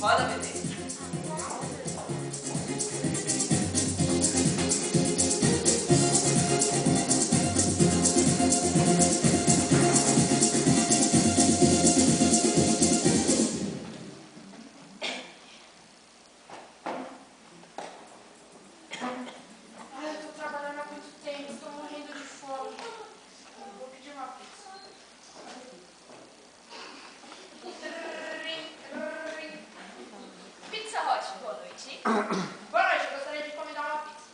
Roda, bebê. Boa noite, eu gostaria de encomendar uma pizza.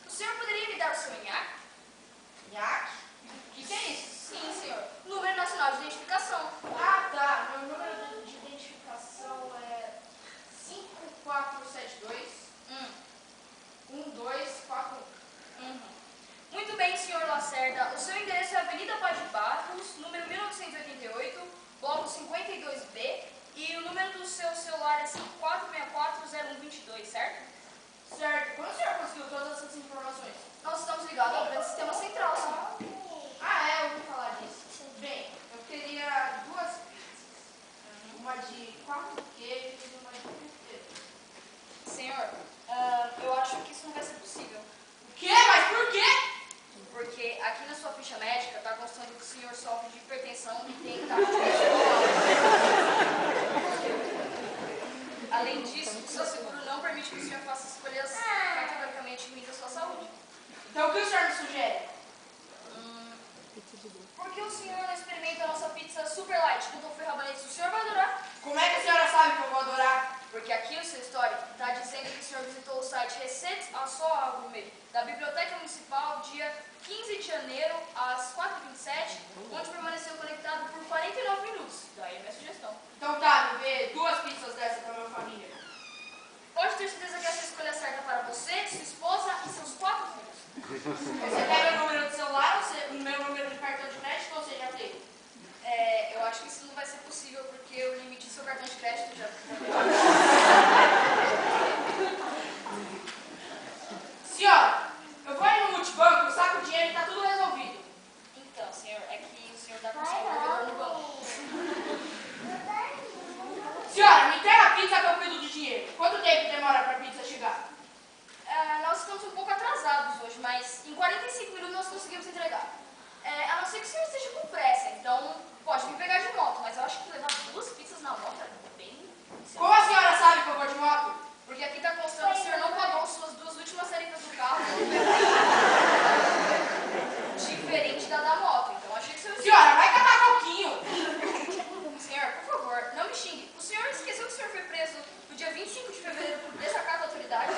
O senhor poderia me dar o seu nhaque? Nhaque? O que é isso? Sim, senhor. Número nacional de identificação. Ah, tá. Meu número de identificação é 5472 1241. Muito bem, senhor Lacerda. O seu endereço é Avenida Paz de Barros, número 1988, bloco 52B, e o número do seu celular é 54640122, certo? Certo. Como o senhor conseguiu todas essas informações? Nós estamos ligados ao grande sistema central, senhor. Ah, é? Eu ouvi falar disso. Bem, eu queria duas pizzas. Uma de 4 queijos e uma de 1 queijo. Senhor, eu acho que isso não vai ser possível. O quê? Mas por quê? Porque aqui na sua ficha médica está constando que o senhor sofre de hipertensão e tem Além disso, o seu seguro não permite que o senhor faça escolhas categoricamente ruins da sua saúde. Então o que o senhor me sugere? Por que o senhor não experimenta a nossa pizza super light com tofu e rabanete? O senhor vai adorar. Como é que a senhora sabe que eu vou adorar? Porque aqui o seu histórico está dizendo que o senhor visitou o site Receites a Só Gourmet da Biblioteca Municipal dia 15 de janeiro às 4h27, onde permaneceu conectado por 49 minutos. Daí a minha sugestão. Então tá, bebê, 2 pizzas dessa pra minha família. Pode ter certeza que essa é a escolha certa para você, sua esposa e seus 4 filhos. Você quer meu número de celular, o meu número de cartão de crédito ou você já tem? Eu acho que isso não vai ser possível porque o limite do seu cartão de crédito já... Senhora, eu vou ir no multibanco, eu saco o dinheiro e tá tudo resolvido. Então, senhor, é que o senhor está com o seu provedor no banco. Senhora, me entrega a pizza que eu cuido do dinheiro. Quanto tempo demora pra pizza chegar? Nós estamos um pouco atrasados hoje, mas em 45 minutos nós conseguimos entregar. A não ser que o senhor esteja com pressa, então pode me pegar de moto, mas eu acho que levar 2 pizzas na moto é bem... Como a senhora sabe que eu vou de moto? Porque aqui está constando que o senhor não pagou suas 2 últimas tarifas do carro. Diferente da moto, então achei que o senhor... Senhora, vai catar coquinho. Senhor, por favor, não me xingue. O senhor esqueceu que o senhor foi preso no dia 25 de fevereiro por desacato à autoridade?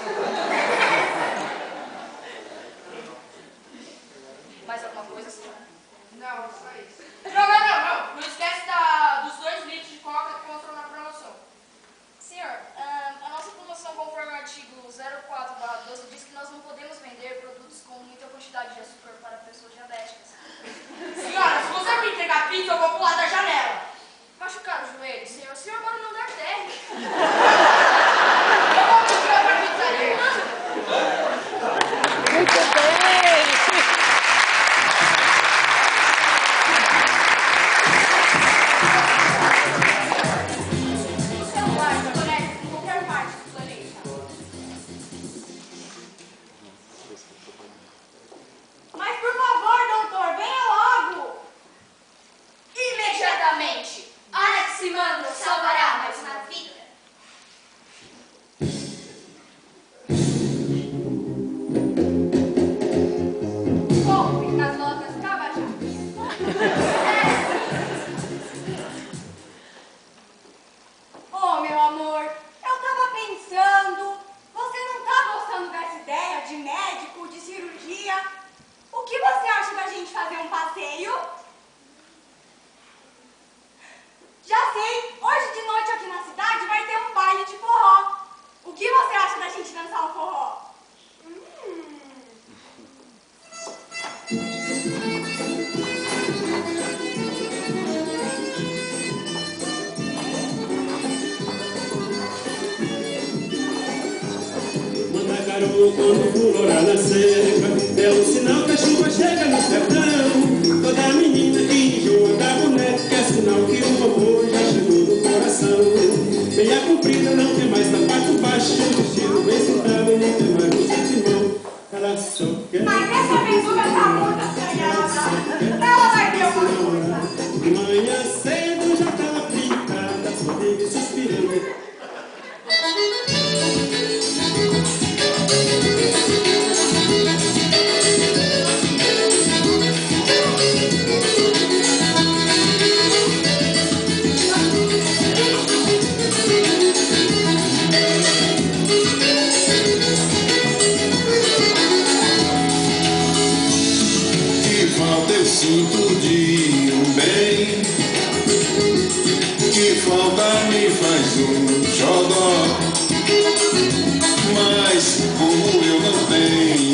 Mais alguma coisa, senhor? Não, só isso. Não. Não esquece dos 2 litros de coca que constam na promoção. Senhor, a nossa promoção conforme o artigo 04/12 diz que nós não podemos vender produtos com muita quantidade de açúcar para pessoas diabéticas. Senhora, se você me entregar pizza, eu vou pular da janela. Machucar o joelho, senhor? O senhor mora no andar térreo. Eu vou pedir outra pizzaria. Muito bem! O celular está conectado em qualquer parte do planeta. Mas por favor, doutor, venha logo! Imediatamente! Anaximandro salvará mais uma vida. Compre nas lojas Tabajara. Oh, meu amor, eu tava pensando, você não tá gostando dessa ideia de médico, de cirurgia? O que você acha da gente fazer um passeio? Já sei, hoje de noite aqui na cidade vai ter um baile de forró. O que você acha da gente dançar um forró? Manda garoto quando florar na seca, é o sinal que a chuva chega no sertão. Toda menina que enjoa da boneca, é sinal que o amor já chegou no coração. Meia comprida não falta eu sinto de um bem, que falta me faz um xodó. Mas como eu não tenho